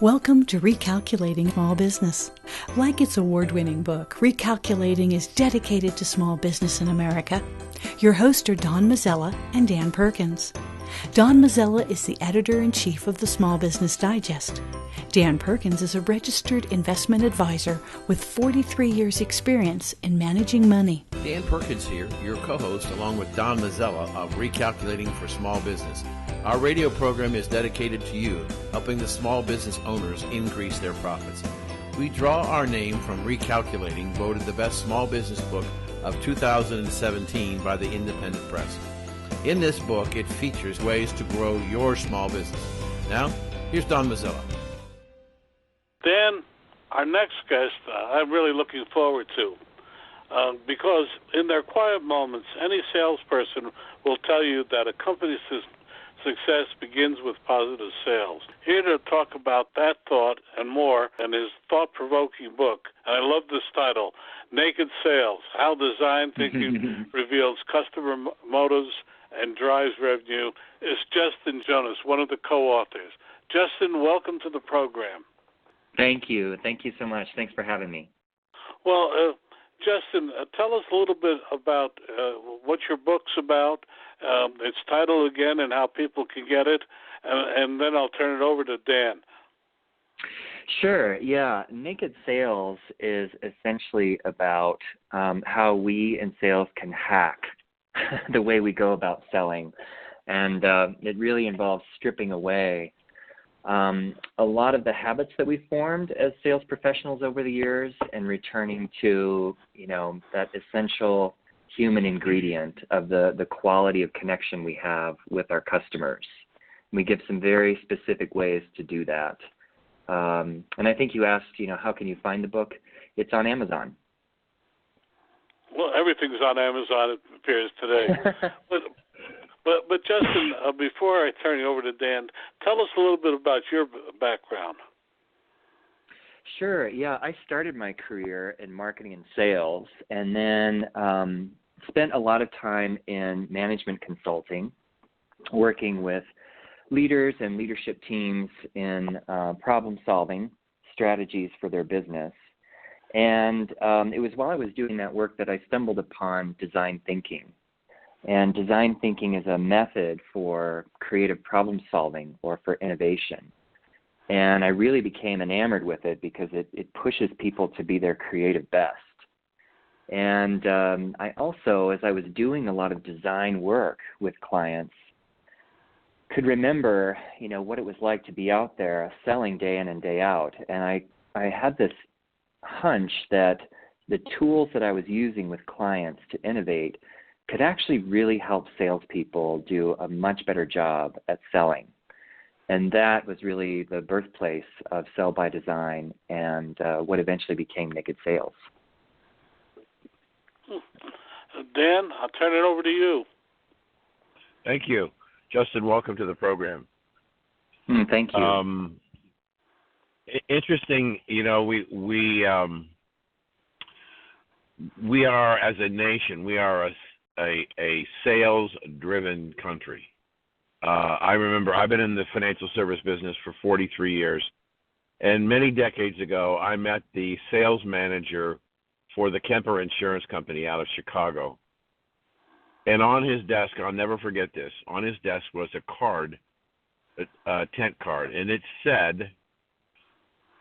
Welcome to Recalculating Small Business. Like its award-winning book, Recalculating is dedicated to small business in America. Your hosts are Don Mazzella and Dan Perkins. Don Mazzella is the editor-in-chief of the Small Business Digest. Dan Perkins is a registered investment advisor with 43 years' experience in managing money. Dan Perkins here, your co-host, along with Don Mazzella of Recalculating for Small Business. Our radio program is dedicated to you, helping the small business owners increase their profits. We draw our name from Recalculating, voted the best small business book of 2017 by the Independent Press. In this book, it features ways to grow your small business. Now, here's Don Mazzella. Dan, our next guest, I'm really looking forward to, because in their quiet moments, any salesperson will tell you that a company's success begins with positive sales. Here to talk about that thought and more in his thought-provoking book, and I love this title, Naked Sales, How Design Thinking Reveals Customer Motives and Drives Revenue, is Justin Jonas, one of the co-authors. Justin, welcome to the program. Thank you. Thank you so much. Thanks for having me. Well, Justin, tell us a little bit about what your book's about, its title again, and how people can get it, and then I'll turn it over to Dan. Sure. Yeah. Naked Sales is essentially about how we in sales can hack the way we go about selling. And it really involves stripping away a lot of the habits that we formed as sales professionals over the years and returning to, that essential human ingredient of the quality of connection we have with our customers. We give some very specific ways to do that. And I think you asked, how can you find the book? It's on Amazon. Well, everything's on Amazon, it appears today. But Justin, before I turn you over to Dan, tell us a little bit about your background. Sure. Yeah, I started my career in marketing and sales, and then spent a lot of time in management consulting, working with leaders and leadership teams in problem-solving strategies for their business. And it was while I was doing that work that I stumbled upon design thinking. And design thinking is a method for creative problem solving or for innovation. And I really became enamored with it because it pushes people to be their creative best. And I also, as I was doing a lot of design work with clients, could remember, what it was like to be out there selling day in and day out. And I had this hunch that the tools that I was using with clients to innovate could actually really help salespeople do a much better job at selling. And that was really the birthplace of Sell by Design and what eventually became Naked Sales. Dan, I'll turn it over to you. Thank you. Justin, welcome to the program. Thank you. Interesting, we are, as a nation, we are a sales-driven country. I remember I've been in the financial service business for 43 years, and many decades ago, I met the sales manager for the Kemper Insurance Company out of Chicago. And on his desk, I'll never forget this, on his desk was a card, a tent card, and it said,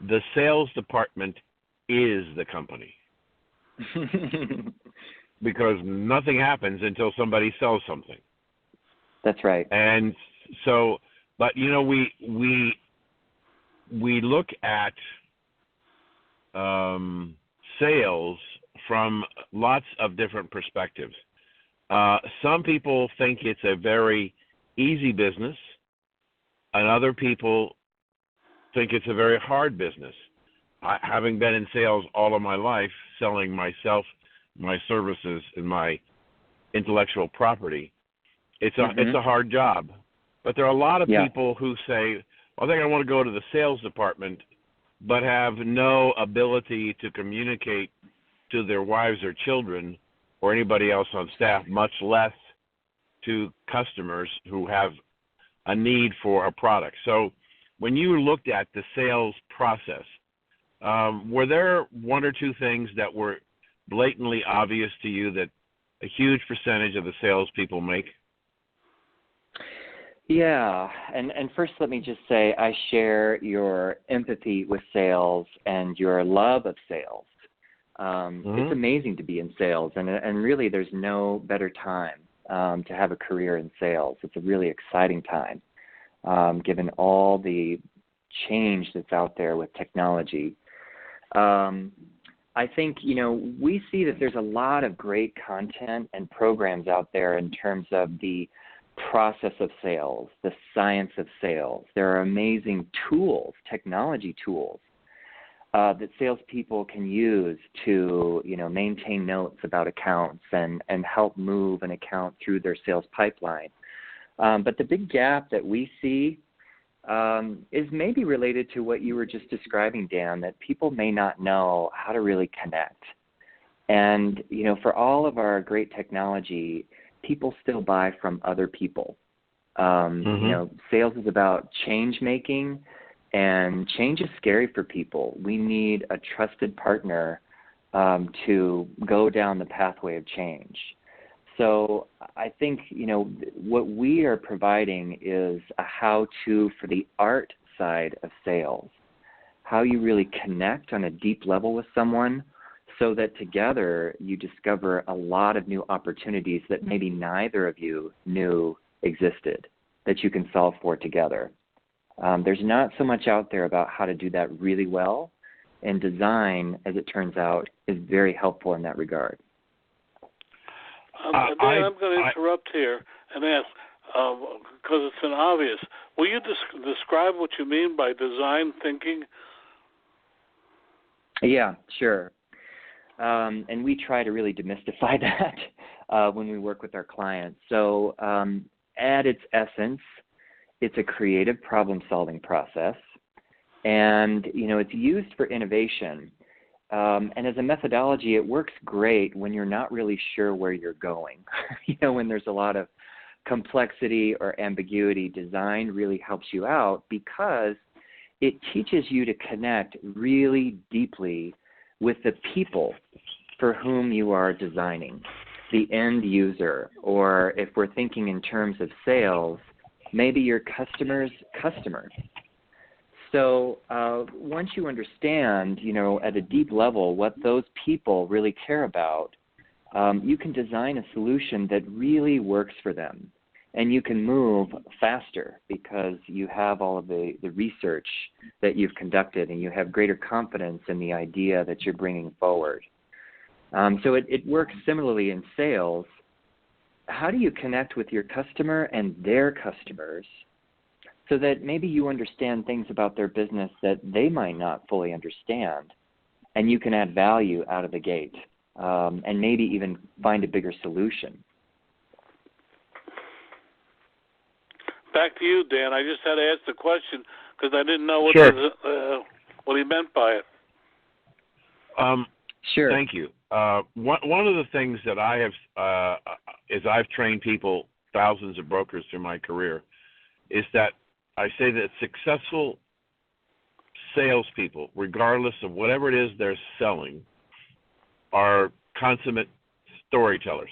"The sales department is the company." Because nothing happens until somebody sells something. That's right. And so, but we look at sales from lots of different perspectives. Some people think it's a very easy business, and other people think it's a very hard business. Having been in sales all of my life, selling myself, my services, and my intellectual property, it's a hard job. But there are a lot of people who say, I think I want to go to the sales department, but have no ability to communicate to their wives or children or anybody else on staff, much less to customers who have a need for a product. So when you looked at the sales process, were there one or two things that were blatantly obvious to you that a huge percentage of the salespeople make? Yeah, and first let me just say I share your empathy with sales and your love of sales. It's amazing to be in sales, and really there's no better time to have a career in sales. It's a really exciting time, given all the change that's out there with technology. I think, we see that there's a lot of great content and programs out there in terms of the process of sales, the science of sales. There are amazing tools, technology tools, that salespeople can use to, maintain notes about accounts and help move an account through their sales pipeline. But the big gap that we see is maybe related to what you were just describing, Dan, that people may not know how to really connect. And, for all of our great technology, people still buy from other people. Sales is about change making, and change is scary for people. We need a trusted partner to go down the pathway of change. So I think, what we are providing is a how-to for the art side of sales, how you really connect on a deep level with someone so that together you discover a lot of new opportunities that maybe neither of you knew existed, that you can solve for together. There's not so much out there about how to do that really well, and design, as it turns out, is very helpful in that regard. I'm going to interrupt here and ask, because it's an obvious. Will you describe what you mean by design thinking? Yeah, sure. And we try to really demystify that when we work with our clients. So at its essence, it's a creative problem-solving process, and it's used for innovation. And as a methodology, it works great when you're not really sure where you're going. When there's a lot of complexity or ambiguity, design really helps you out because it teaches you to connect really deeply with the people for whom you are designing, the end user, or if we're thinking in terms of sales, maybe your customer's customer. So once you understand, at a deep level what those people really care about, you can design a solution that really works for them. And you can move faster because you have all of the research that you've conducted, and you have greater confidence in the idea that you're bringing forward. So it works similarly in sales. How do you connect with your customer and their customers so that maybe you understand things about their business that they might not fully understand, and you can add value out of the gate, and maybe even find a bigger solution? Back to you, Dan. I just had to ask the question because I didn't know what he meant by it. Sure. Thank you. One of the things that I have is I've trained people, thousands of brokers through my career, is that I say that successful salespeople, regardless of whatever it is they're selling, are consummate storytellers.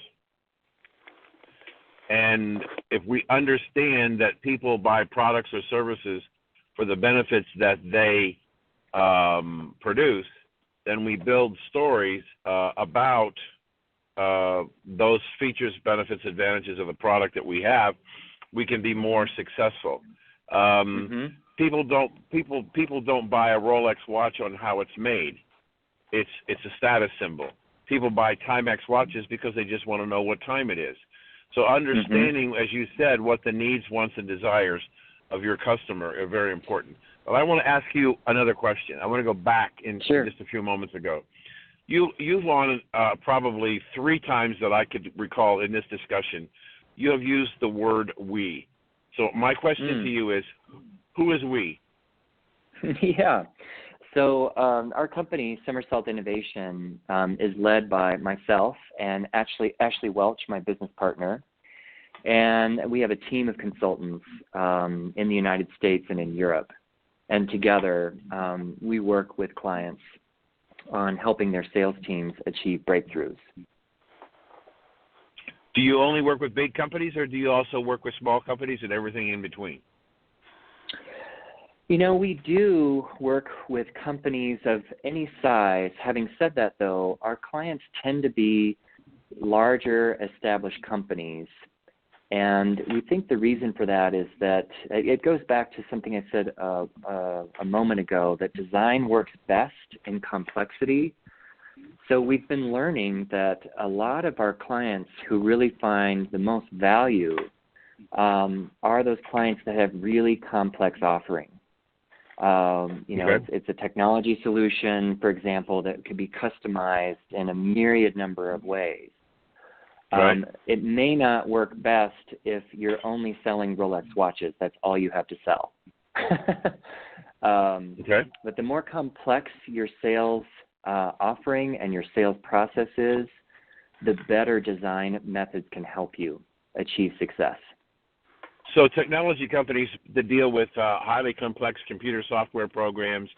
And if we understand that people buy products or services for the benefits that they produce, then we build stories about those features, benefits, advantages of the product that we have. We can be more successful. People don't buy a Rolex watch on how it's made. It's a status symbol. People buy Timex watches because they just want to know what time it is. So understanding, as you said, what the needs, wants, and desires of your customer are very important. But I want to ask you another question. I want to go back in just a few moments ago. You've on probably 3 times that I could recall in this discussion, you have used the word we. So my question to you is, who is we? Yeah. So our company, Somersault Innovation, is led by myself and Ashley Welch, my business partner. And we have a team of consultants in the United States and in Europe. And together, we work with clients on helping their sales teams achieve breakthroughs. Do you only work with big companies, or do you also work with small companies and everything in between? You know, we do work with companies of any size. Having said that, though, our clients tend to be larger, established companies. And we think the reason for that is that it goes back to something I said a moment ago, that design works best in complexity. So we've been learning that a lot of our clients who really find the most value are those clients that have really complex offerings. It's a technology solution, for example, that could be customized in a myriad number of ways. Right. It may not work best if you're only selling Rolex watches. That's all you have to sell. But the more complex your sales offering and your sales process is, the better design methods can help you achieve success. So technology companies that deal with highly complex computer software programs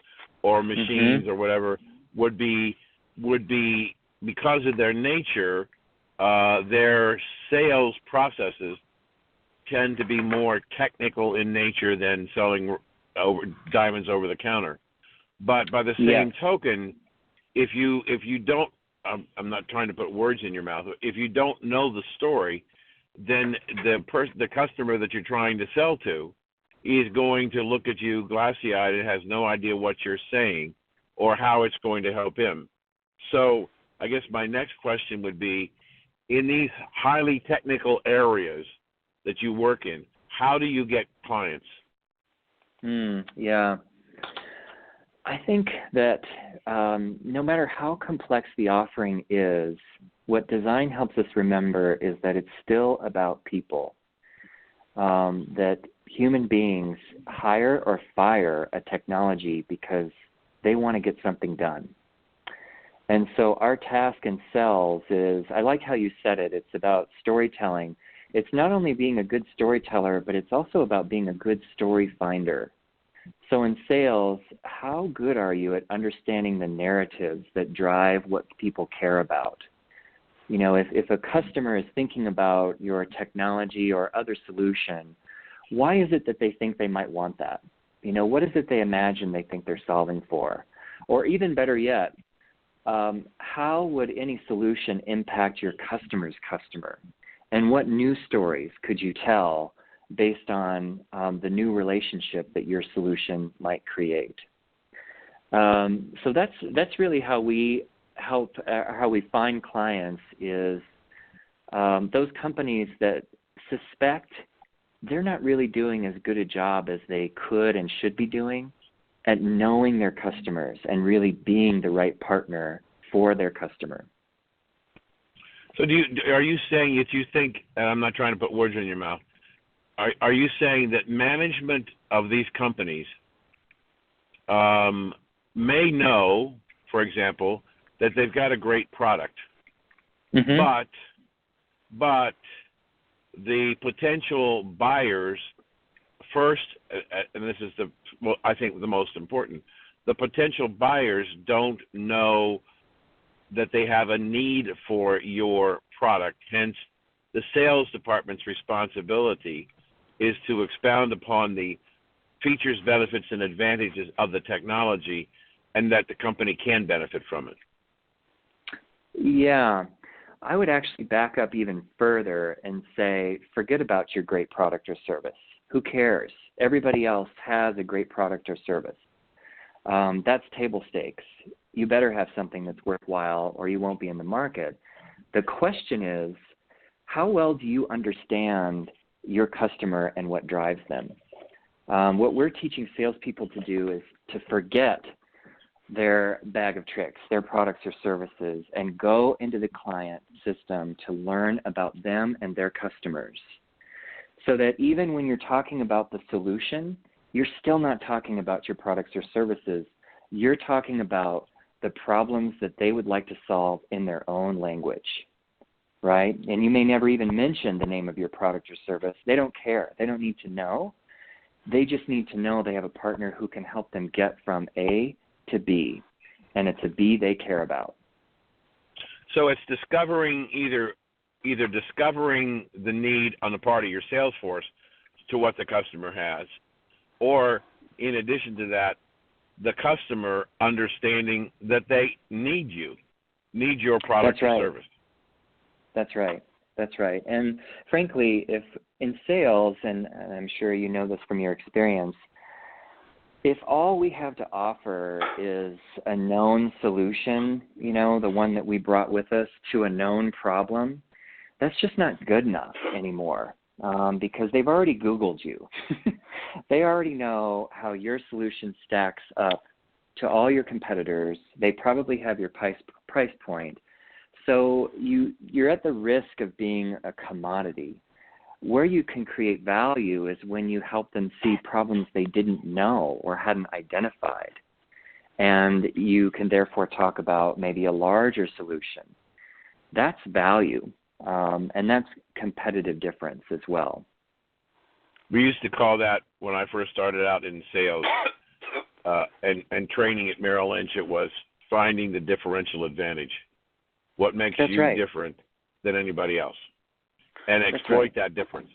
or machines or whatever would be because of their nature, their sales processes tend to be more technical in nature than selling diamonds over the counter. But by the same token, if you don't, I'm not trying to put words in your mouth. If you don't know the story, then the customer that you're trying to sell to is going to look at you glassy-eyed and has no idea what you're saying or how it's going to help him. So I guess my next question would be, in these highly technical areas that you work in, how do you get clients? I think that no matter how complex the offering is, what design helps us remember is that it's still about people, that human beings hire or fire a technology because they want to get something done. And so our task in sales is, I like how you said it, it's about storytelling. It's not only being a good storyteller, but it's also about being a good story finder. So in sales, how good are you at understanding the narratives that drive what people care about? You know, if a customer is thinking about your technology or other solution, why is it that they think they might want that? You know, what is it they imagine they think they're solving for? Or even better yet, how would any solution impact your customer's customer? And what new stories could you tell based on the new relationship that your solution might create? So that's really how we find clients, is those companies that suspect they're not really doing as good a job as they could and should be doing at knowing their customers and really being the right partner for their customer. So are you saying that you think, and I'm not trying to put words in your mouth, are you saying that management of these companies may know, for example, that they've got a great product, but the potential buyers first, and this is I think the most important, the potential buyers don't know that they have a need for your product. Hence, the sales department's responsibility is to expound upon the features, benefits, and advantages of the technology, and that the company can benefit from it. Yeah, I would actually back up even further and say, forget about your great product or service. Who cares? Everybody else has a great product or service. That's table stakes. You better have something that's worthwhile or you won't be in the market. The question is, how well do you understand your customer and what drives them? What we're teaching salespeople to do is to forget their bag of tricks, their products or services, and go into the client system to learn about them and their customers. So that even when you're talking about the solution, you're still not talking about your products or services. You're talking about the problems that they would like to solve in their own language, right? And you may never even mention the name of your product or service. They don't care. They don't need to know. They just need to know they have a partner who can help them get from A to B, and it's a B they care about. So it's discovering either discovering the need on the part of your sales force to what the customer has, or in addition to that, the customer understanding that they need your product or service. That's right. That's right. And frankly, if in sales, and I'm sure you know this from your experience, if all we have to offer is a known solution, the one that we brought with us to a known problem, that's just not good enough anymore, because they've already Googled you. They already know how your solution stacks up to all your competitors. They probably have your price point. So you're at the risk of being a commodity. Where you can create value is when you help them see problems they didn't know or hadn't identified. And you can therefore talk about maybe a larger solution. That's value, and that's competitive difference as well. We used to call that, when I first started out in sales and training at Merrill Lynch, it was finding the differential advantage. What makes you different than anybody else, and exploit that difference.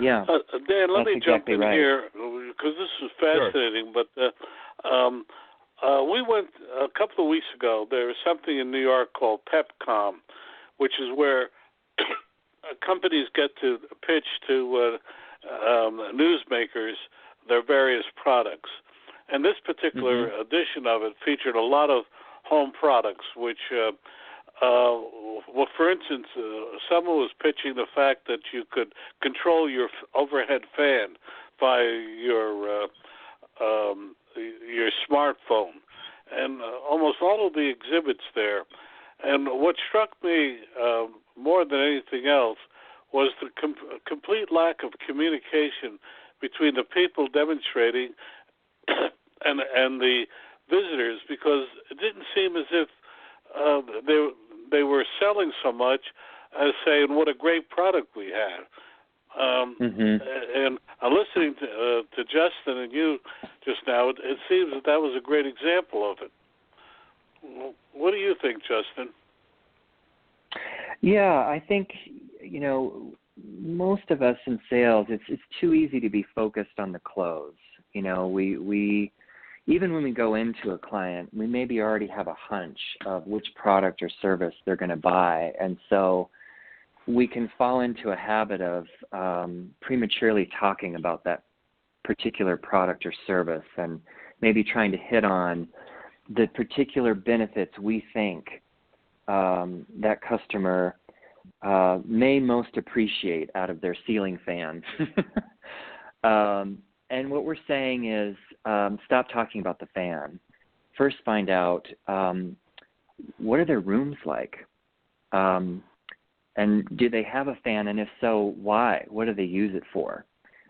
Yeah. Dan, let me jump in here, because this is fascinating. Sure. But we went a couple of weeks ago. There was something in New York called PepCom, which is where companies get to pitch to newsmakers their various products. And this particular edition of it featured a lot of home products, which, for instance, someone was pitching the fact that you could control your overhead fan by your smartphone, and almost all of the exhibits there. And what struck me more than anything else was the complete lack of communication between the people demonstrating and the visitors, because it didn't seem as if they were selling so much as saying what a great product we had. And I'm listening to Justin and you just now. It seems that was a great example of it. What do you think, Justin? Yeah, I think, most of us in sales, it's too easy to be focused on the close. We even when we go into a client, we maybe already have a hunch of which product or service they're going to buy. And so we can fall into a habit of prematurely talking about that particular product or service, and maybe trying to hit on the particular benefits we think that customer may most appreciate out of their ceiling fan. And what we're saying is, stop talking about the fan. First, find out what are their rooms like, and do they have a fan? And if so, why? What do they use it for?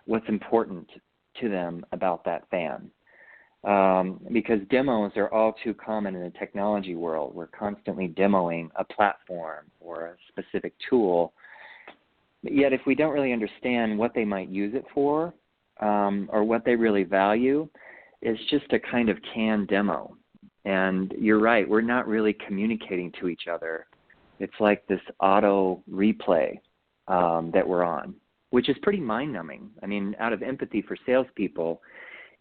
What's important to them about that fan? Because demos are all too common in the technology world. We're constantly demoing a platform or a specific tool. Yet if we don't really understand what they might use it for, or what they really value, it's just a kind of canned demo. And you're right, we're not really communicating to each other. It's like this auto replay that we're on, which is pretty mind-numbing. I mean, out of empathy for salespeople,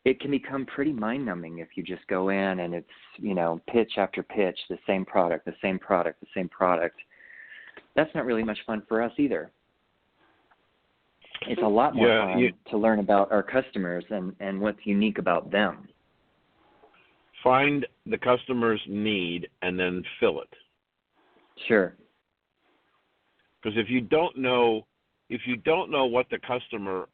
it can become pretty mind-numbing if you just go in and it's, pitch after pitch, the same product, the same product, the same product. That's not really much fun for us either. It's a lot more fun to learn about our customers and what's unique about them. Find the customer's need and then fill it. Sure. Because if you don't know what the customer,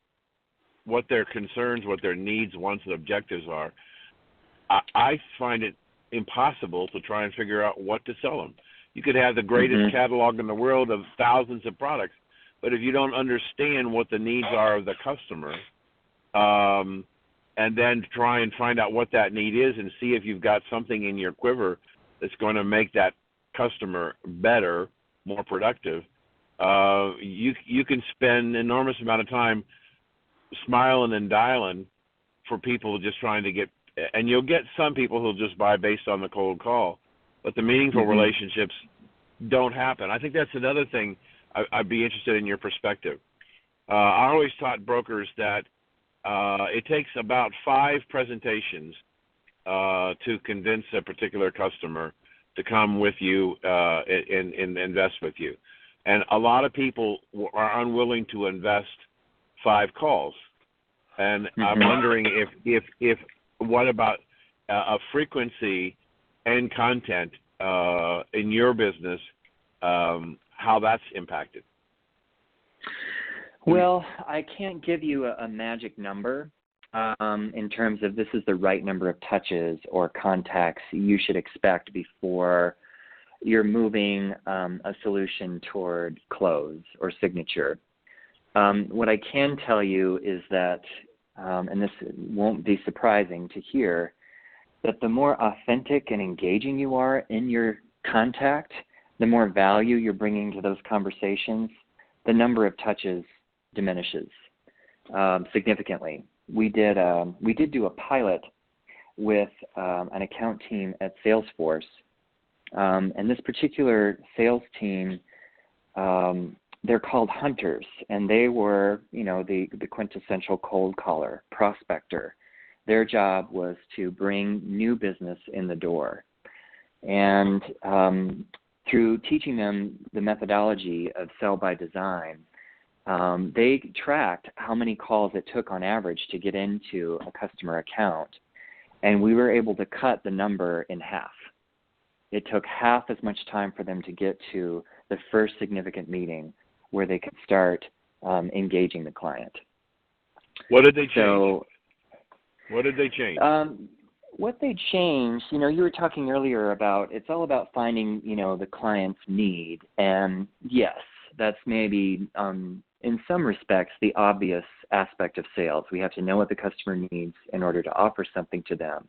what their concerns, what their needs, wants, and objectives are, I find it impossible to try and figure out what to sell them. You could have the greatest catalog in the world of thousands of products, but if you don't understand what the needs are of the customer, and then try and find out what that need is and see if you've got something in your quiver that's going to make that customer better, more productive, you can spend an enormous amount of time smiling and dialing for people just trying to get, and you'll get some people who'll just buy based on the cold call, but the meaningful relationships don't happen. I think that's another thing I'd be interested in your perspective. I always taught brokers that it takes about 5 presentations to convince a particular customer to come with you and invest with you. And a lot of people are unwilling to invest 5 calls. And I'm wondering if what about a frequency and content in your business, how that's impacted? Well, I can't give you a magic number in terms of this is the right number of touches or contacts you should expect before you're moving a solution toward close or signature. What I can tell you is that, and this won't be surprising to hear, that the more authentic and engaging you are in your contact, the more value you're bringing to those conversations, the number of touches diminishes significantly. We did do a pilot with an account team at Salesforce, and this particular sales team, they're called hunters, and they were, the quintessential cold caller, prospector. Their job was to bring new business in the door. And through teaching them the methodology of sell by design, they tracked how many calls it took on average to get into a customer account, and we were able to cut the number in half. It took half as much time for them to get to the first significant meeting where they could start engaging the client. What did they change? What did they change? What they changed, you were talking earlier about it's all about finding, the client's need. And yes, that's maybe in some respects the obvious aspect of sales. We have to know what the customer needs in order to offer something to them.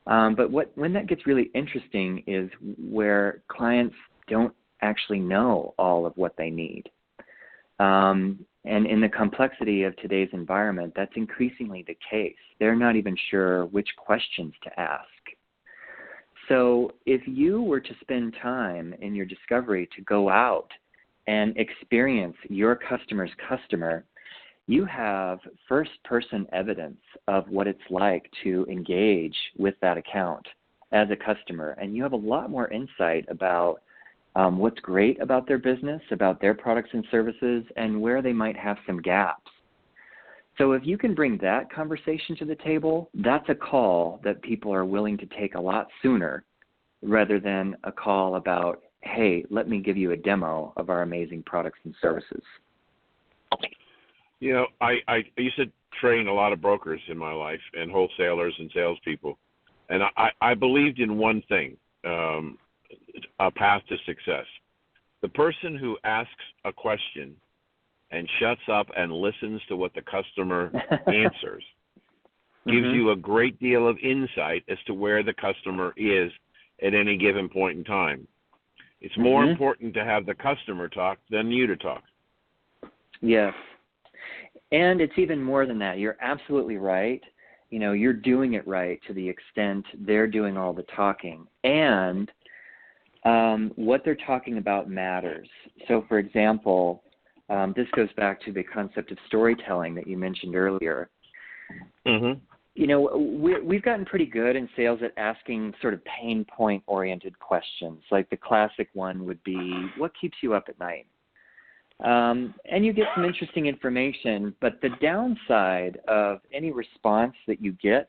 But when that gets really interesting is where clients don't actually know all of what they need. And in the complexity of today's environment, that's increasingly the case. They're not even sure which questions to ask. So if you were to spend time in your discovery to go out and experience your customer's customer, you have first-person evidence of what it's like to engage with that account as a customer. And you have a lot more insight about what's great about their business, about their products and services, and where they might have some gaps. So if you can bring that conversation to the table, that's a call that people are willing to take a lot sooner rather than a call about, hey, let me give you a demo of our amazing products and services. I used to train a lot of brokers in my life and wholesalers and salespeople, and I believed in one thing, a path to success. The person who asks a question and shuts up and listens to what the customer answers gives you a great deal of insight as to where the customer is at any given point in time. It's more important to have the customer talk than you to talk. Yes. And it's even more than that. You're absolutely right. You're doing it right to the extent they're doing all the talking. And what they're talking about matters. So, for example, this goes back to the concept of storytelling that you mentioned earlier. We've gotten pretty good in sales at asking sort of pain point-oriented questions. Like the classic one would be, what keeps you up at night? And you get some interesting information, but the downside of any response that you get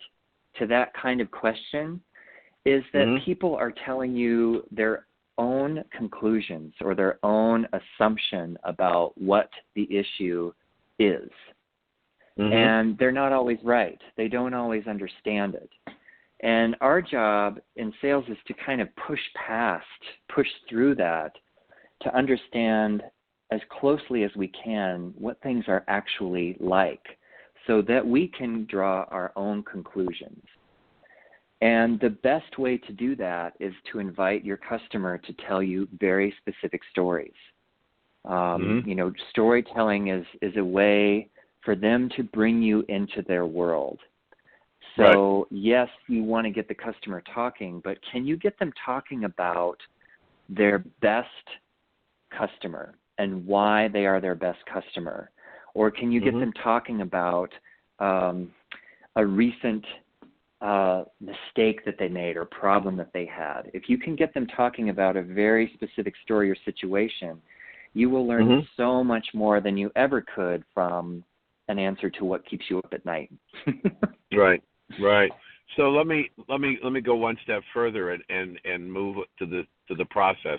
to that kind of question is that people are telling you their own conclusions or their own assumption about what the issue is. And they're not always right. They don't always understand it. And our job in sales is to kind of push through that to understand as closely as we can what things are actually like so that we can draw our own conclusions. And the best way to do that is to invite your customer to tell you very specific stories. Storytelling is a way for them to bring you into their world. So, yes, you want to get the customer talking, but can you get them talking about their best customer and why they are their best customer? Or can you get them talking about a recent mistake that they made or problem that they had? If you can get them talking about a very specific story or situation, you will learn so much more than you ever could from an answer to what keeps you up at night. Right. So let me go one step further and move to the process.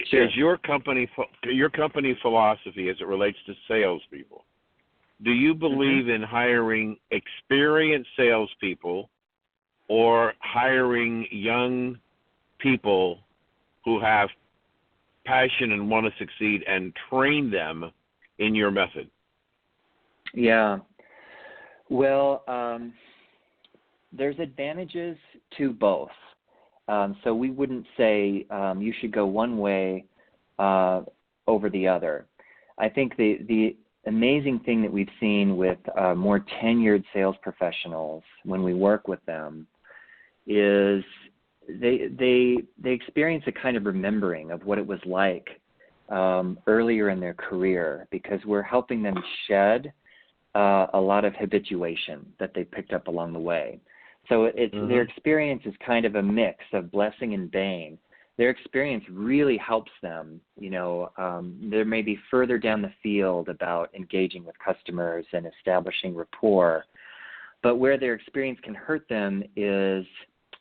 Sure. Is your company philosophy as it relates to salespeople? Do you believe in hiring experienced salespeople or hiring young people who have passion and want to succeed and train them in your method? Yeah. Well, there's advantages to both. So we wouldn't say you should go one way over the other. I think the amazing thing that we've seen with more tenured sales professionals when we work with them is they experience a kind of remembering of what it was like earlier in their career, because we're helping them shed a lot of habituation that they picked up along the way. So their experience is kind of a mix of blessing and bane. Their experience really helps them. They're maybe further down the field about engaging with customers and establishing rapport. But where their experience can hurt them is,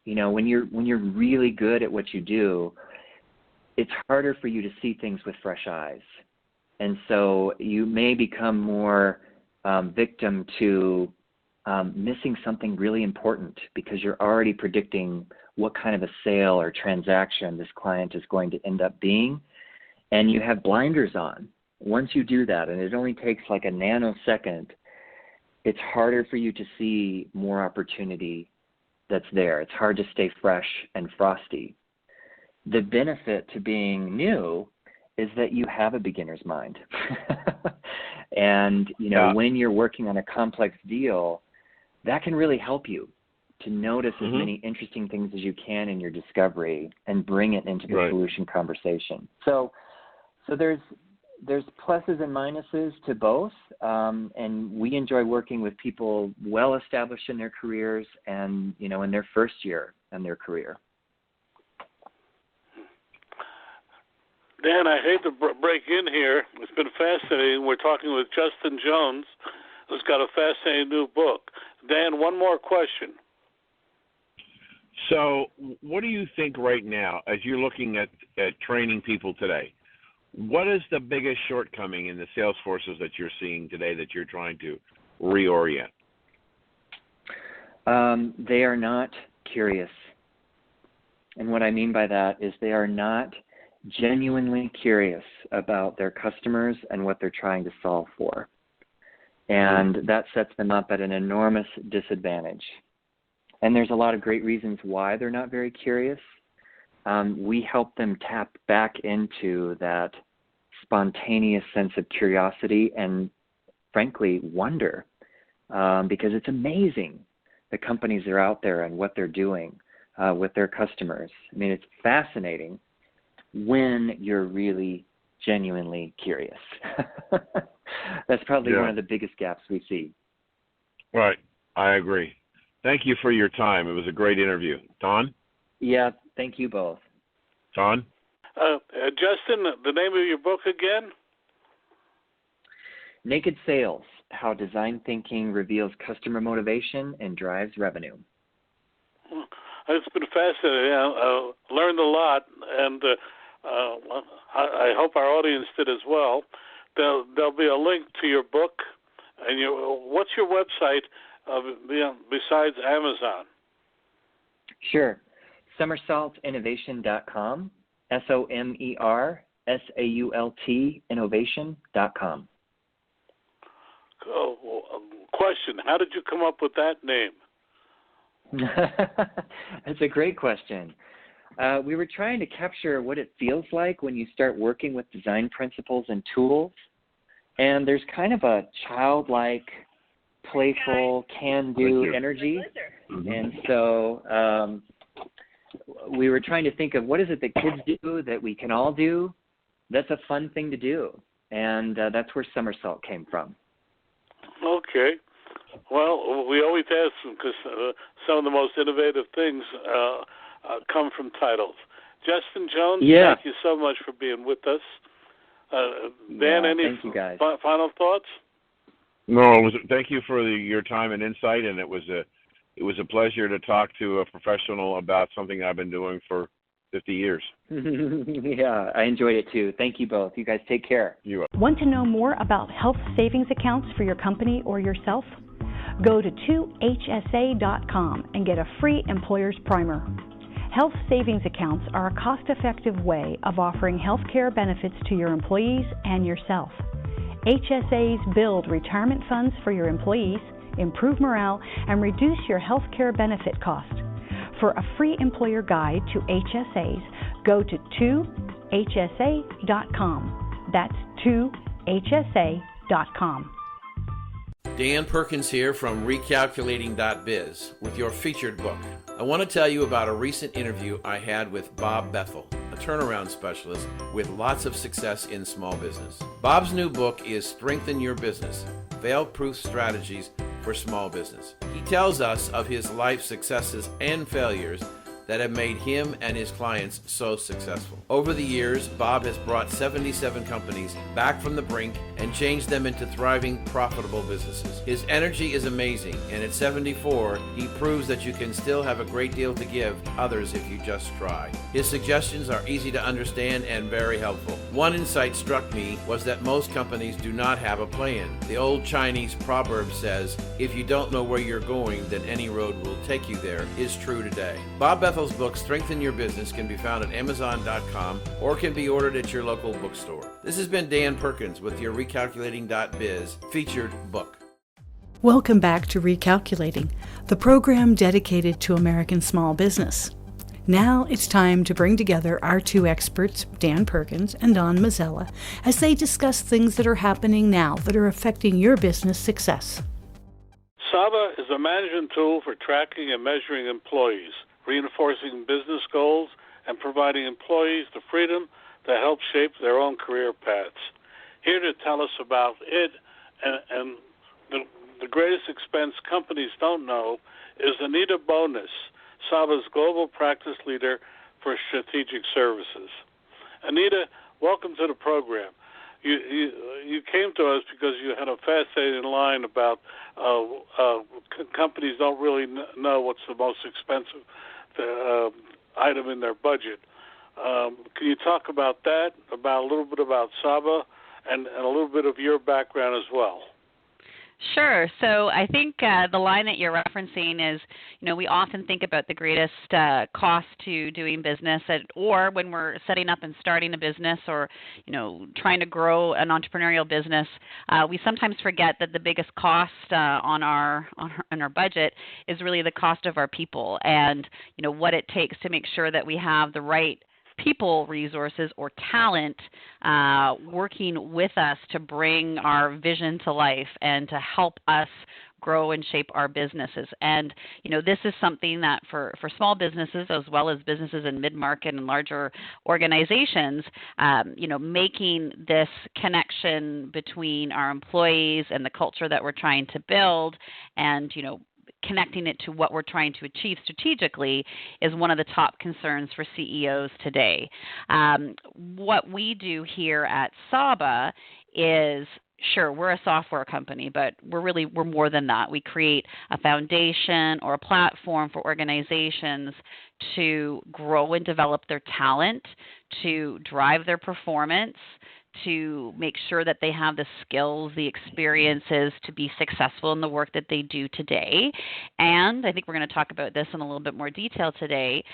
when you're really good at what you do, it's harder for you to see things with fresh eyes. And so you may become more victim to missing something really important because you're already predicting what kind of a sale or transaction this client is going to end up being, and you have blinders on. Once you do that, and it only takes like a nanosecond, it's harder for you to see more opportunity that's there. It's hard to stay fresh and frosty. The benefit to being new is that you have a beginner's mind. And, when you're working on a complex deal, that can really help you to notice as many interesting things as you can in your discovery and bring it into the solution conversation. So there's pluses and minuses to both, and we enjoy working with people well established in their careers and, in their first year in their career. Dan, I hate to break in here. It's been fascinating. We're talking with Justin Jones, who's got a fascinating new book. Dan, one more question. So what do you think right now, as you're looking at training people today, what is the biggest shortcoming in the sales forces that you're seeing today that you're trying to reorient? They are not curious. And what I mean by that is they are not genuinely curious about their customers and what they're trying to solve for. And that sets them up at an enormous disadvantage. And there's a lot of great reasons why they're not very curious. We help them tap back into that spontaneous sense of curiosity and, frankly, wonder, because it's amazing the companies that are out there and what they're doing with their customers. I mean, it's fascinating when you're really genuinely curious. That's probably one of the biggest gaps we see. Right. I agree. Thank you for your time. It was a great interview. Don? Yeah, thank you both. Don? Justin, the name of your book again? Naked Sales, How Design Thinking Reveals Customer Motivation and Drives Revenue. It's been fascinating. I learned a lot, and I hope our audience did as well. There'll be a link to your book. And what's your website besides Amazon? Sure. SomersaultInnovation.com, SOMERSAULT Innovation.com. Question, how did you come up with that name? That's a great question. We were trying to capture what it feels like when you start working with design principles and tools, and there's kind of a childlike, playful, can-do energy. And so we were trying to think of what is it that kids do that we can all do that's a fun thing to do. And that's where Somersault came from. Okay. Well, we always ask them because some of the most innovative things come from titles. Justin Jones, thank you so much for being with us. Dan, any thank you guys. Final thoughts? No, thank you for your time and insight, and it was a pleasure to talk to a professional about something I've been doing for 50 years. Yeah, I enjoyed it too. Thank you both. You guys take care. You are. Want to know more about health savings accounts for your company or yourself? Go to 2hsa.com and get a free employer's primer. Health savings accounts are a cost-effective way of offering health care benefits to your employees and yourself. HSAs build retirement funds for your employees, improve morale, and reduce your health care benefit cost. For a free employer guide to HSAs, go to 2hsa.com. That's 2hsa.com. Dan Perkins here from Recalculating.biz with your featured book. I want to tell you about a recent interview I had with Bob Bethel, a turnaround specialist with lots of success in small business. Bob's new book is Strengthen Your Business, Fail-Proof Strategies for Small Business. He tells us of his life successes and failures that have made him and his clients so successful. Over the years, Bob has brought 77 companies back from the brink and changed them into thriving, profitable businesses. His energy is amazing, and at 74, he proves that you can still have a great deal to give others if you just try. His suggestions are easy to understand and very helpful. One insight struck me was that most companies do not have a plan. The old Chinese proverb says, if you don't know where you're going, then any road will take you there, is true today. Bob Bethel's book, Strengthen Your Business, can be found at Amazon.com or can be ordered at your local bookstore. This has been Dan Perkins with your Recalculating.biz featured book. Welcome back to Recalculating, the program dedicated to American small business. Now it's time to bring together our two experts, Dan Perkins and Don Mazzella, as they discuss things that are happening now that are affecting your business success. Saba is a management tool for tracking and measuring employees, reinforcing business goals, and providing employees the freedom to help shape their own career paths. Here to tell us about it and the greatest expense companies don't know is Anita Bowness, Saba's global practice leader for strategic services. Anita, welcome to the program. You came to us because you had a fascinating line about companies don't really know what's the most expensive item in their budget. Can you talk about that, about a little bit about Saba, and a little bit of your background as well? Sure. So I think the line that you're referencing is, we often think about the greatest cost to doing business or when we're setting up and starting a business or, trying to grow an entrepreneurial business, we sometimes forget that the biggest cost on our budget is really the cost of our people and, what it takes to make sure that we have the right people resources or talent working with us to bring our vision to life and to help us grow and shape our businesses. And, this is something that for small businesses as well as businesses in mid-market and larger organizations, making this connection between our employees and the culture that we're trying to build and, connecting it to what we're trying to achieve strategically is one of the top concerns for CEOs today. What we do here at Saba is, sure, we're a software company, but we're more than that. We create a foundation or a platform for organizations to grow and develop their talent, to drive their performance, to make sure that they have the skills, the experiences to be successful in the work that they do today. And I think we're going to talk about this in a little bit more detail today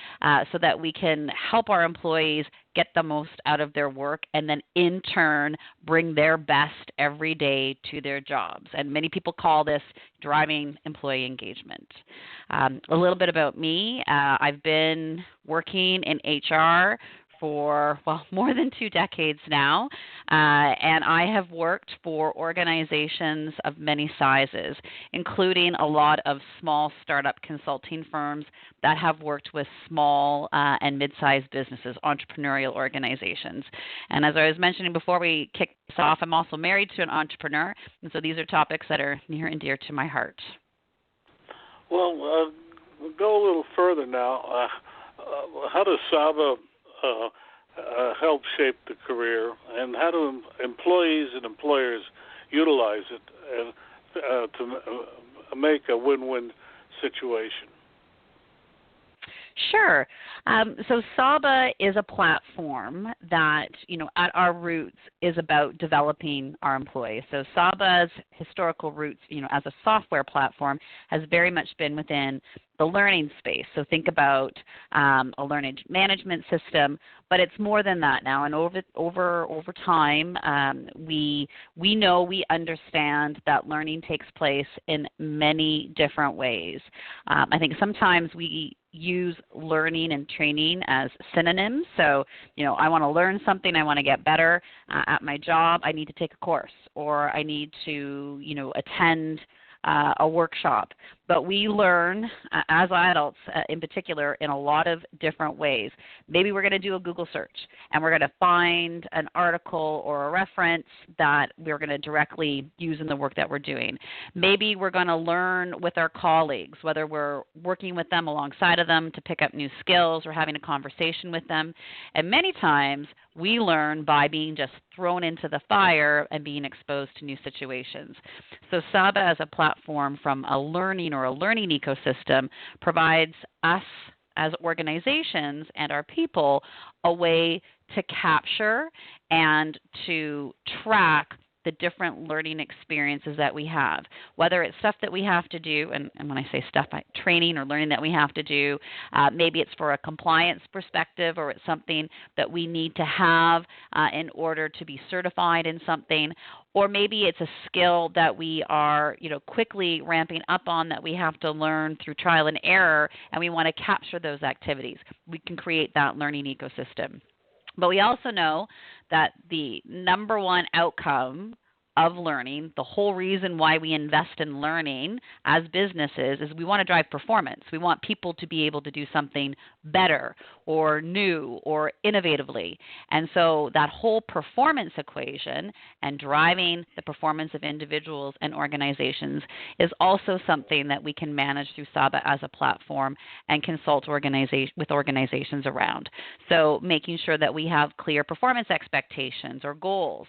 so that we can help our employees get the most out of their work and then in turn bring their best every day to their jobs. And many people call this driving employee engagement. A little bit about me. I've been working in HR for, well, more than 2 decades now, and I have worked for organizations of many sizes, including a lot of small startup consulting firms that have worked with small and mid-sized businesses, entrepreneurial organizations. And as I was mentioning before we kicked this off, I'm also married to an entrepreneur, and so these are topics that are near and dear to my heart. Well, we'll go a little further now. How does Saba help shape the career, and how do employees and employers utilize it to make a win-win situation? Sure. So Saba is a platform that, at our roots is about developing our employees. So Saba's historical roots, as a software platform has very much been within the learning space. So think about a learning management system, but it's more than that now. And over time, we understand that learning takes place in many different ways. I think sometimes we use learning and training as synonyms. So, I want to learn something, I want to get better at my job, I need to take a course, or I need to, attend a workshop. But we learn as adults in particular in a lot of different ways. Maybe we're going to do a Google search and we're going to find an article or a reference that we're going to directly use in the work that we're doing. Maybe we're going to learn with our colleagues, whether we're working with them alongside of them to pick up new skills or having a conversation with them. And many times we learn by being just thrown into the fire and being exposed to new situations. So Saba as a platform from a learning ecosystem provides us as organizations and our people a way to capture and to track the different learning experiences that we have, whether it's stuff that we have to do, and when I say stuff, training or learning that we have to do, maybe it's for a compliance perspective, or it's something that we need to have in order to be certified in something, or maybe it's a skill that we are, quickly ramping up on that we have to learn through trial and error, and we want to capture those activities. We can create that learning ecosystem. But we also know that the number one outcome of learning, the whole reason why we invest in learning as businesses, is we want to drive performance. We want people to be able to do something better or new or innovatively. And so that whole performance equation and driving the performance of individuals and organizations is also something that we can manage through Saba as a platform and consult with organizations around. So making sure that we have clear performance expectations or goals,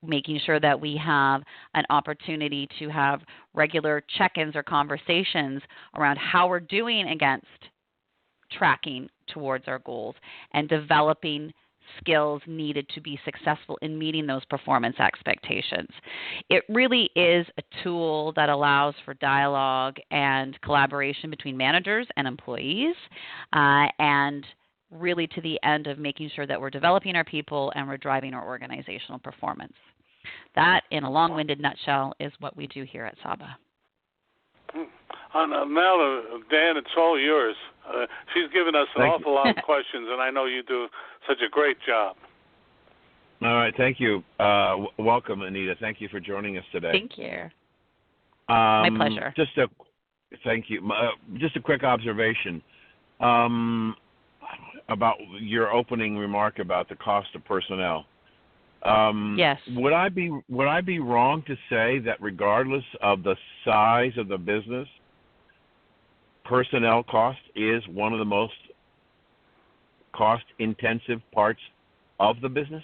making sure that we have an opportunity to have regular check-ins or conversations around how we're doing against tracking towards our goals, and developing skills needed to be successful in meeting those performance expectations. It really is a tool that allows for dialogue and collaboration between managers and employees, and really to the end of making sure that we're developing our people and we're driving our organizational performance. That, in a long-winded nutshell, is what we do here at Saba. Now, Dan, it's all yours. She's given us an awful lot of questions, and I know you do such a great job. All right, thank you. Welcome, Anita. Thank you for joining us today. Thank you. My pleasure. Thank you. Just a quick observation about your opening remark about the cost of personnel. Yes. Would I be wrong to say that regardless of the size of the business, personnel cost is one of the most cost-intensive parts of the business?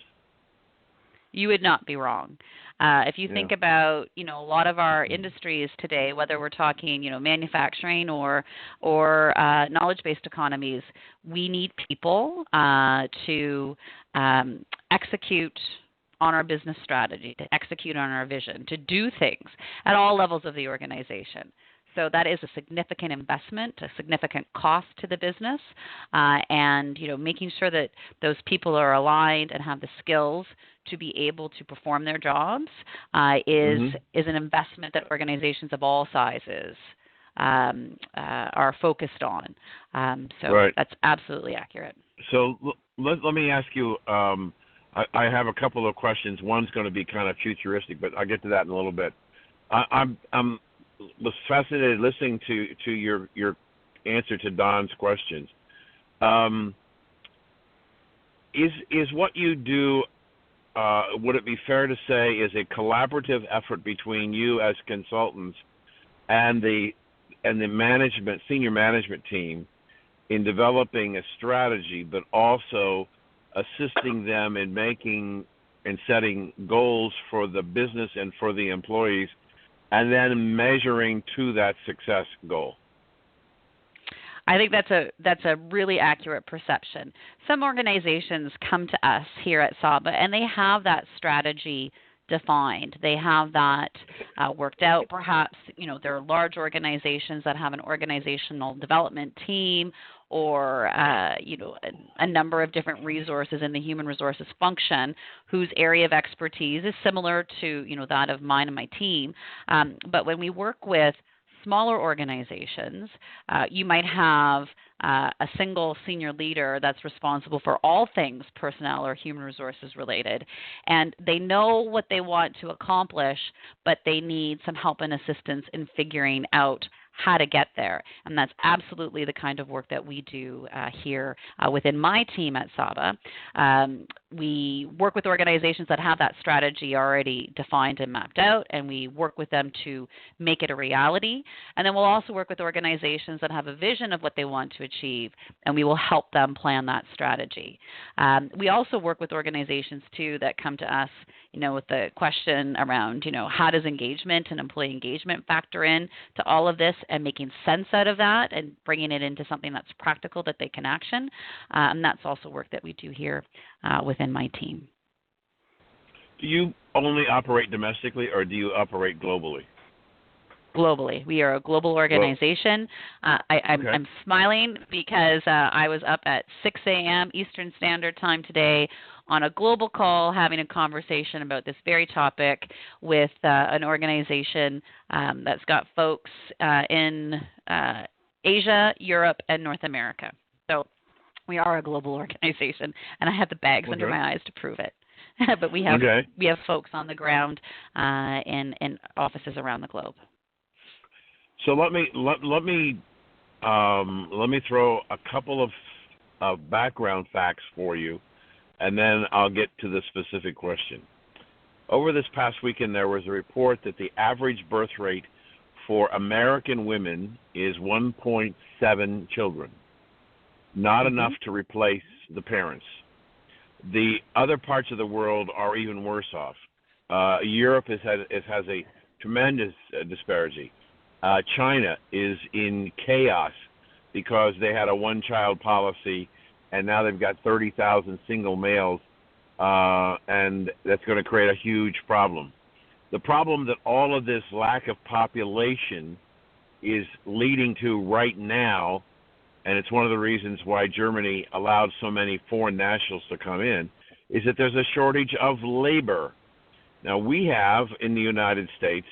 You would not be wrong. If you think about, a lot of our industries today, whether we're talking, manufacturing or knowledge-based economies, we need people to execute on our business strategy, to execute on our vision, to do things at all levels of the organization. So that is a significant investment, a significant cost to the business, and making sure that those people are aligned and have the skills to be able to perform their jobs is an investment that organizations of all sizes are focused on. So Right. that's absolutely accurate. So let me ask you. I have a couple of questions. One's going to be kind of futuristic, but I'll get to that in a little bit. I'm was fascinated listening to your answer to Don's questions. Is what you do? Would it be fair to say is a collaborative effort between you as consultants and the senior management team in developing a strategy, but also assisting them in making and setting goals for the business and for the employees, and then measuring to that success goal? I think that's a really accurate perception. Some organizations come to us here at Saba, and they have that strategy defined. They have that worked out. Perhaps, there are large organizations that have an organizational development team, or a number of different resources in the human resources function whose area of expertise is similar to that of mine and my team. But when we work with smaller organizations, you might have a single senior leader that's responsible for all things personnel or human resources related, and they know what they want to accomplish, but they need some help and assistance in figuring out how to get there. And that's absolutely the kind of work that we do here within my team at Saba. We work with organizations that have that strategy already defined and mapped out, and we work with them to make it a reality. And then we'll also work with organizations that have a vision of what they want to achieve, and we will help them plan that strategy. We also work with organizations, too, that come to us with the question around, how does engagement and employee engagement factor in to all of this, and making sense out of that and bringing it into something that's practical that they can action. And that's also work that we do here within my team. Do you only operate domestically, or do you operate globally? Globally. We are a global organization. I'm smiling because I was up at 6 a.m. Eastern Standard Time today on a global call having a conversation about this very topic with an organization that's got folks in Asia, Europe, and North America. So we are a global organization, and I have the bags under my eyes to prove it. But we have folks on the ground in offices around the globe. So let me throw a couple of background facts for you, and then I'll get to the specific question. Over this past weekend, there was a report that the average birth rate for American women is 1.7 children, not enough to replace the parents. The other parts of the world are even worse off. Europe has a tremendous disparity. China is in chaos because they had a one-child policy, and now they've got 30,000 single males, and that's going to create a huge problem. The problem that all of this lack of population is leading to right now, and it's one of the reasons why Germany allowed so many foreign nationals to come in, is that there's a shortage of labor. Now, we have in the United States,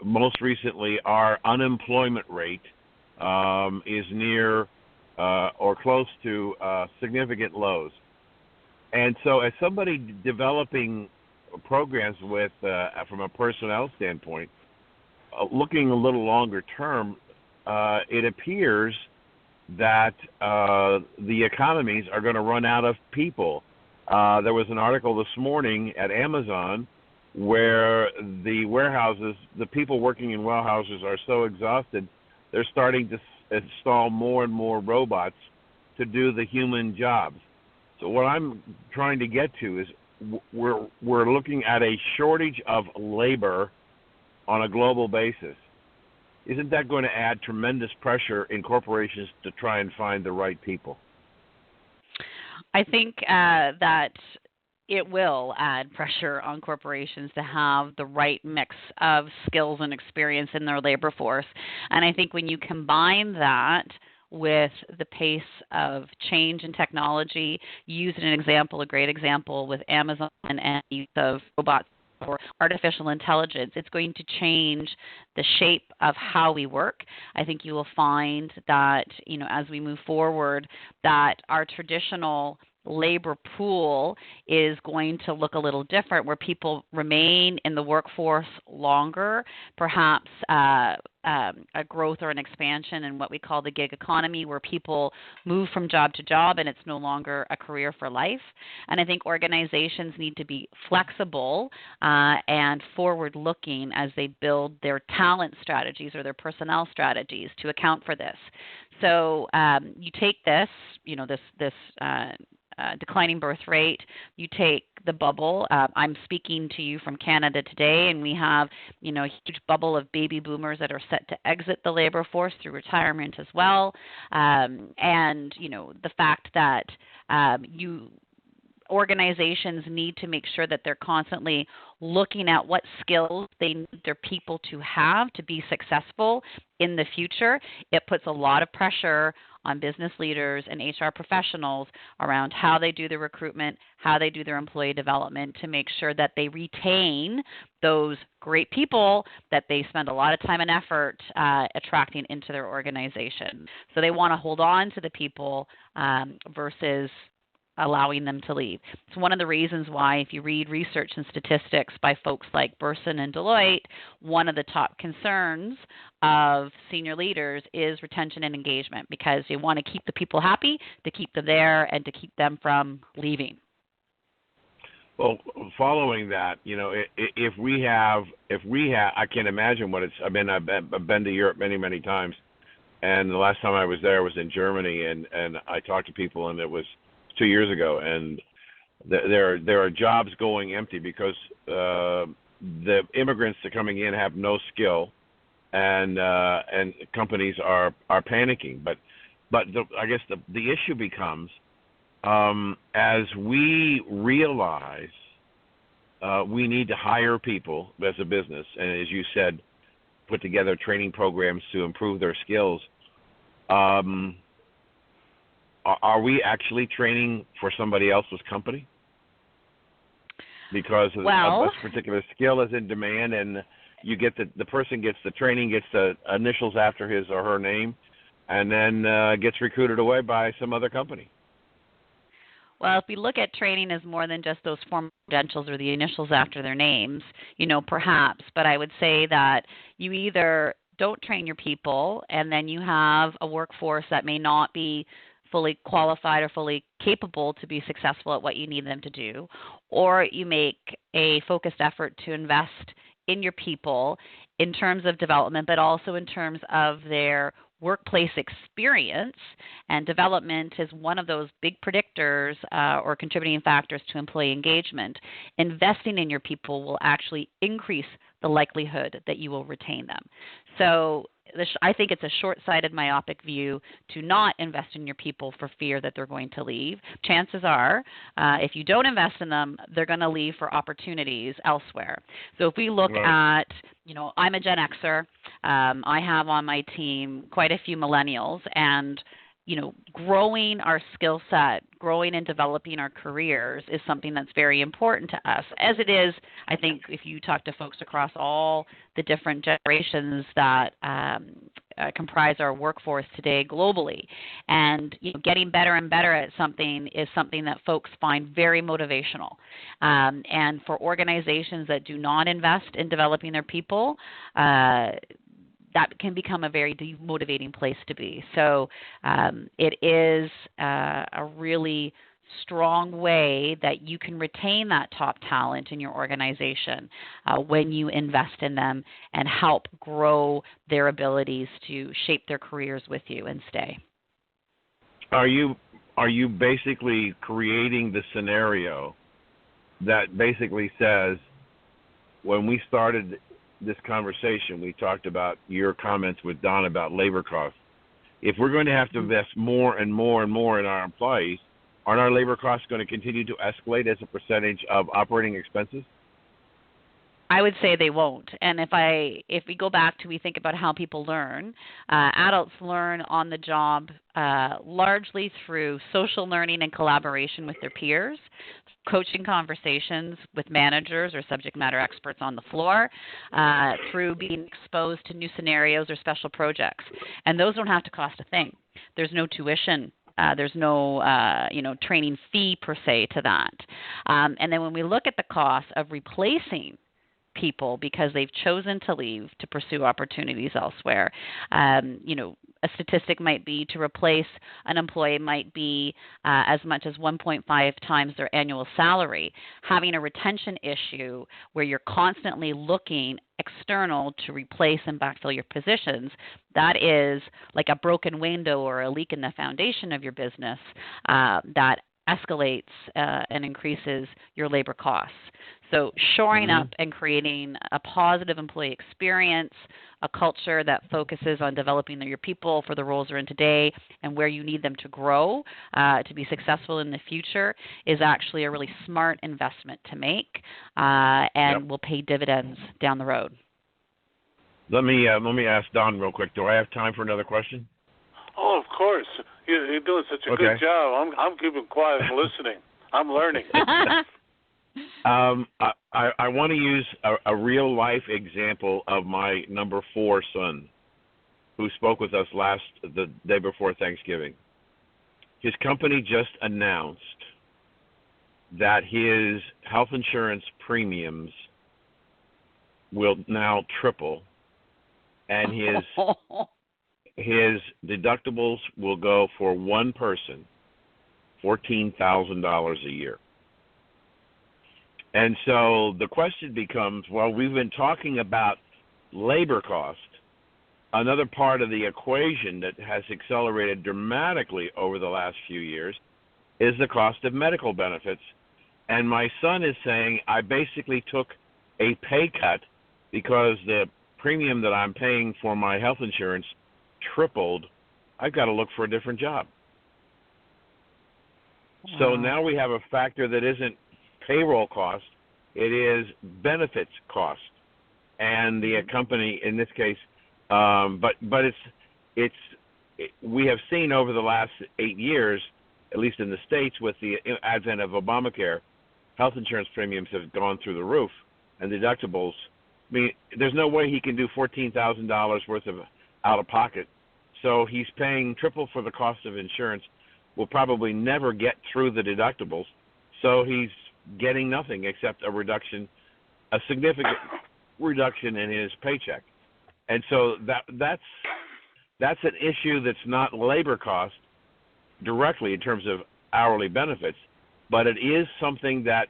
most recently, our unemployment rate is near or close to significant lows. And so as somebody developing programs with, from a personnel standpoint, looking a little longer term, it appears that the economies are going to run out of people. There was an article this morning at Amazon where the warehouses, the people working in warehouses are so exhausted, they're starting to install more and more robots to do the human jobs. So what I'm trying to get to is we're looking at a shortage of labor on a global basis. Isn't that going to add tremendous pressure in corporations to try and find the right people? I think that it will add pressure on corporations to have the right mix of skills and experience in their labor force. And I think when you combine that with the pace of change in technology, use an example, a great example with Amazon and use of robots or artificial intelligence. It's going to change the shape of how we work. I think you will find that, as we move forward, that our traditional labor pool is going to look a little different, where people remain in the workforce longer, perhaps a growth or an expansion in what we call the gig economy, where people move from job to job and it's no longer a career for life. And I think organizations need to be flexible and forward-looking as they build their talent strategies or their personnel strategies to account for this. So you take this, this declining birth rate, you take the bubble. I'm speaking to you from Canada today, and we have, a huge bubble of baby boomers that are set to exit the labor force through retirement as well. And, the fact that organizations need to make sure that they're constantly looking at what skills they need their people to have to be successful in the future. It puts a lot of pressure on business leaders and HR professionals around how they do their recruitment, how they do their employee development, to make sure that they retain those great people that they spend a lot of time and effort attracting into their organization. So they want to hold on to the people versus allowing them to leave. It's one of the reasons why, if you read research and statistics by folks like Burson and Deloitte, one of the top concerns of senior leaders is retention and engagement, because you want to keep the people happy, to keep them there, and to keep them from leaving. Well, following that, if we have, I can't imagine what it's. I've been to Europe many, many times, and the last time I was there was in Germany, and I talked to people, and it was 2 years ago, and there are jobs going empty because the immigrants that are coming in have no skill, and companies are panicking. But I guess the issue becomes, as we realize we need to hire people as a business, and as you said, put together training programs to improve their skills. Are we actually training for somebody else's company? Because a particular skill is in demand, and you get the person gets the training, gets the initials after his or her name, and then gets recruited away by some other company. Well, if we look at training as more than just those formal credentials or the initials after their names, perhaps, but I would say that you either don't train your people, and then you have a workforce that may not be fully qualified or fully capable to be successful at what you need them to do, or you make a focused effort to invest in your people in terms of development, but also in terms of their workplace experience, and development is one of those big predictors or contributing factors to employee engagement. Investing in your people will actually increase the likelihood that you will retain them. So I think it's a short-sighted, myopic view to not invest in your people for fear that they're going to leave. Chances are, if you don't invest in them, they're going to leave for opportunities elsewhere. So if we look at, I'm a Gen Xer. I have on my team quite a few millennials, and growing our skill set, growing and developing our careers is something that's very important to us, as it is, I think, if you talk to folks across all the different generations that comprise our workforce today globally. And getting better and better at something is something that folks find very motivational. And for organizations that do not invest in developing their people, that can become a very demotivating place to be. So it is a really strong way that you can retain that top talent in your organization when you invest in them and help grow their abilities to shape their careers with you and stay. Are you basically creating the scenario that basically says, when we started this conversation, we talked about your comments with Don about labor costs. If we're going to have to invest more and more and more in our employees, aren't our labor costs going to continue to escalate as a percentage of operating expenses? I would say they won't. And if we go back to, we think about how people learn, adults learn on the job largely through social learning and collaboration with their peers. coaching conversations with managers or subject matter experts on the floor, through being exposed to new scenarios or special projects. And those don't have to cost a thing. There's no tuition. There's no, training fee per se to that. And then when we look at the cost of replacing people because they've chosen to leave to pursue opportunities elsewhere, a statistic might be to replace an employee might be as much as 1.5 times their annual salary. Having a retention issue where you're constantly looking external to replace and backfill your positions, that is like a broken window or a leak in the foundation of your business that escalates and increases your labor costs. So shoring up and creating a positive employee experience, a culture that focuses on developing your people for the roles they're in today and where you need them to grow to be successful in the future is actually a really smart investment to make and will pay dividends down the road. Let me ask Don real quick. Do I have time for another question? Oh, of course. You're doing such a good job. I'm keeping quiet and listening. I'm learning. I want to use a real life example of my number 4 son, who spoke with us the day before Thanksgiving. His company just announced that his health insurance premiums will now triple, and his deductibles will go for one person $14,000 a year. And so the question becomes, well, we've been talking about labor cost. Another part of the equation that has accelerated dramatically over the last few years is the cost of medical benefits. And my son is saying, I basically took a pay cut because the premium that I'm paying for my health insurance tripled. I've got to look for a different job. Wow. So now we have a factor that isn't payroll cost, it is benefits cost, and the company in this case, but we have seen over the last 8 years, at least in the States, with the advent of Obamacare, health insurance premiums have gone through the roof, and deductibles. I mean, there's no way he can do $14,000 worth of out of pocket, so he's paying triple for the cost of insurance. Will probably never get through the deductibles, so he's getting nothing except a significant reduction in his paycheck. And so that's an issue that's not labor cost directly in terms of hourly benefits, but it is something that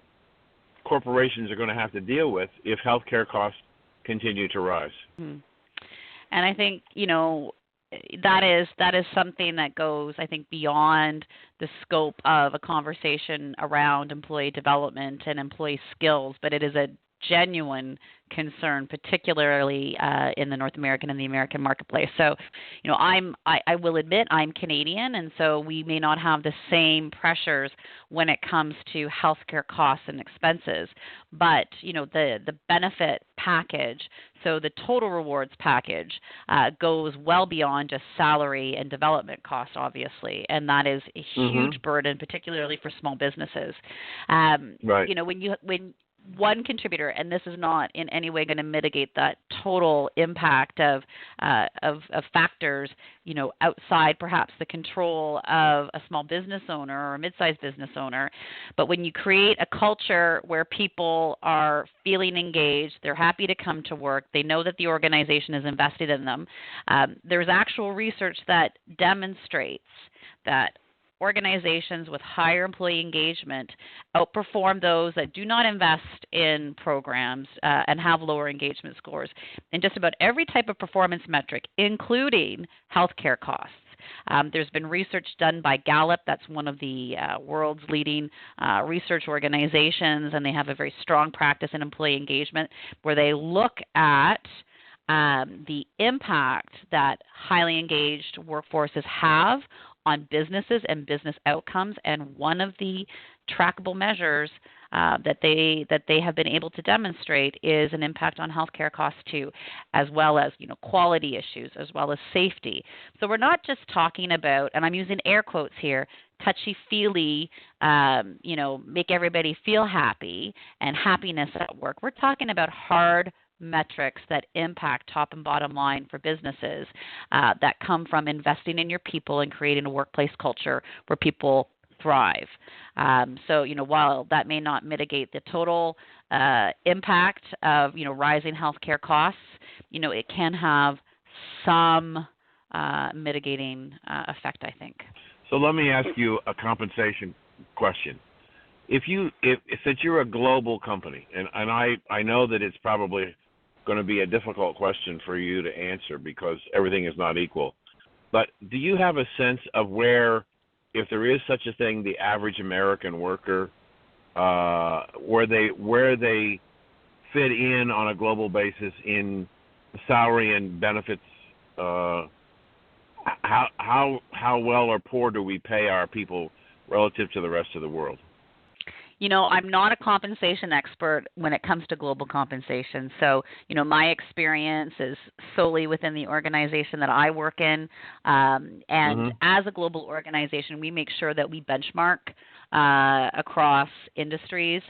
corporations are going to have to deal with if healthcare costs continue to rise. And I think, that is something that goes, I think, beyond the scope of a conversation around employee development and employee skills, but it is a genuine concern, particularly in the North American and the American marketplace. So, I will admit I'm Canadian, and so we may not have the same pressures when it comes to healthcare costs and expenses. But, the benefit package, so the total rewards package, goes well beyond just salary and development costs, obviously, and that is a huge burden, particularly for small businesses. Right. When one contributor, and this is not in any way going to mitigate that total impact of factors, outside perhaps the control of a small business owner or a mid-sized business owner. But when you create a culture where people are feeling engaged, they're happy to come to work, they know that the organization is invested in them, there's actual research that demonstrates that organizations with higher employee engagement outperform those that do not invest in programs and have lower engagement scores in just about every type of performance metric, including healthcare costs. There's been research done by Gallup. That's one of the world's leading research organizations, and they have a very strong practice in employee engagement where they look at the impact that highly engaged workforces have on businesses and business outcomes, and one of the trackable measures that they have been able to demonstrate is an impact on healthcare costs too, as well as quality issues, as well as safety. So we're not just talking about, and I'm using air quotes here, touchy-feely, make everybody feel happy and happiness at work. We're talking about hard metrics that impact top and bottom line for businesses that come from investing in your people and creating a workplace culture where people thrive. So, while that may not mitigate the total impact of, rising healthcare costs, it can have some mitigating effect, I think. So let me ask you a compensation question. If since you're a global company, and I know that it's probably going to be a difficult question for you to answer because everything is not equal, but do you have a sense of where, if there is such a thing, the average American worker, where they fit in on a global basis in salary and benefits? How well or poor do we pay our people relative to the rest of the world? I'm not a compensation expert when it comes to global compensation. So, my experience is solely within the organization that I work in. And as a global organization, we make sure that we benchmark across industries.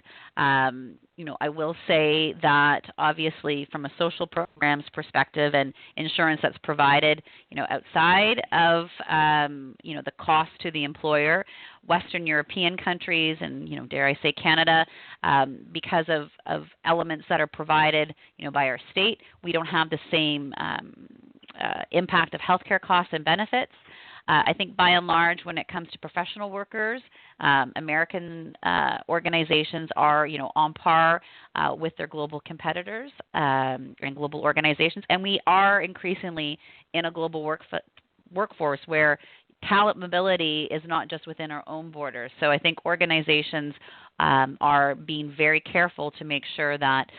I will say that obviously from a social programs perspective and insurance that's provided, outside of, the cost to the employer, Western European countries and, dare I say Canada, because of elements that are provided, by our state, we don't have the same impact of healthcare costs and benefits. I think by and large, when it comes to professional workers, American organizations are, on par with their global competitors and global organizations. And we are increasingly in a global workforce where talent mobility is not just within our own borders. So I think organizations are being very careful to make sure that,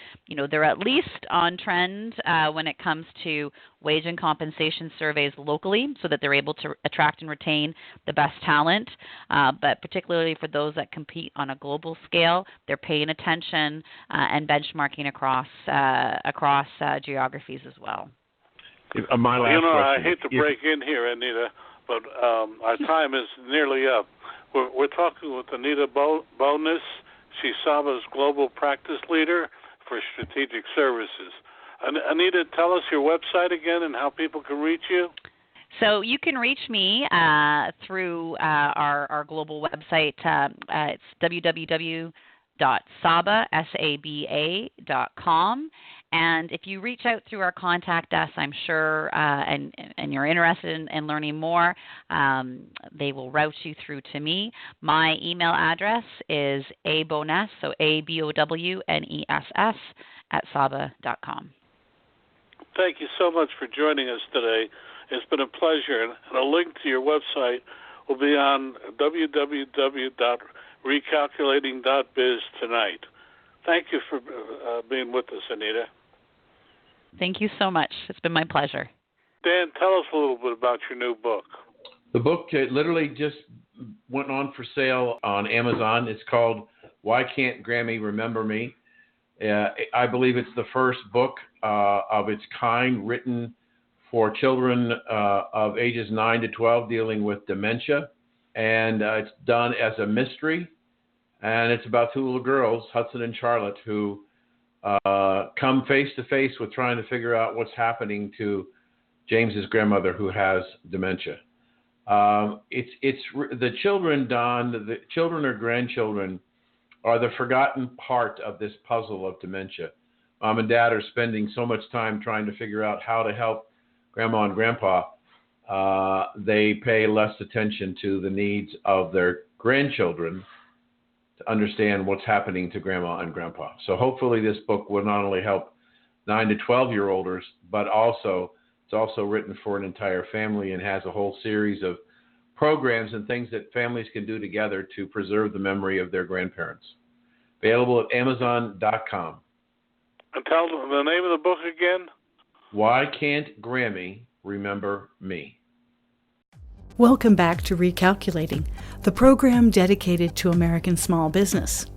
they're at least on trend when it comes to wage and compensation surveys locally so that they're able to attract and retain the best talent. But particularly for those that compete on a global scale, they're paying attention and benchmarking across geographies as well. My last question. I hate to break in here, Anita, but our time is nearly up. We're talking with Anita Bowness. She's Saba's Global Practice Leader for Strategic Services. Anita, tell us your website again and how people can reach you. So you can reach me through our global website. It's www.saba.com. And if you reach out through our contact us, I'm sure, and you're interested in learning more, they will route you through to me. My email address is abowness, so ABOWNESS, @saba.com. Thank you so much for joining us today. It's been a pleasure. And a link to your website will be on www.recalculating.biz tonight. Thank you for being with us, Anita. Thank you so much. It's been my pleasure. Dan, tell us a little bit about your new book. The book literally just went on for sale on Amazon. It's called Why Can't Grammy Remember Me? I believe it's the first book of its kind written for children of ages 9 to 12 dealing with dementia. And it's done as a mystery. And it's about two little girls, Hudson and Charlotte, who come face to face with trying to figure out what's happening to James's grandmother who has dementia. It's the children, Don, the children or grandchildren are the forgotten part of this puzzle of dementia. Mom and Dad are spending so much time trying to figure out how to help Grandma and Grandpa. They pay less attention to the needs of their grandchildren to understand what's happening to Grandma and Grandpa. So hopefully this book will not only help 9 to 12-year-olders, but it's also written for an entire family and has a whole series of programs and things that families can do together to preserve the memory of their grandparents. Available at Amazon.com. And tell them the name of the book again. Why Can't Grammy Remember Me? Welcome back to Recalculating, the program dedicated to American small business.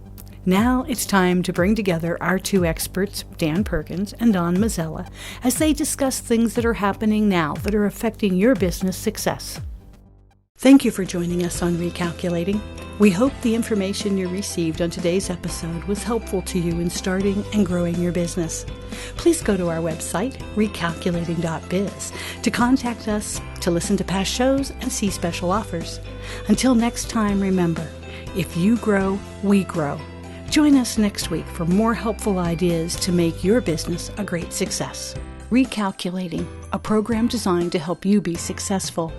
Now it's time to bring together our two experts, Dan Perkins and Don Mazzella, as they discuss things that are happening now that are affecting your business success. Thank you for joining us on Recalculating. We hope the information you received on today's episode was helpful to you in starting and growing your business. Please go to our website, recalculating.biz, to contact us, to listen to past shows, and see special offers. Until next time, remember, if you grow, we grow. Join us next week for more helpful ideas to make your business a great success. Recalculating, a program designed to help you be successful.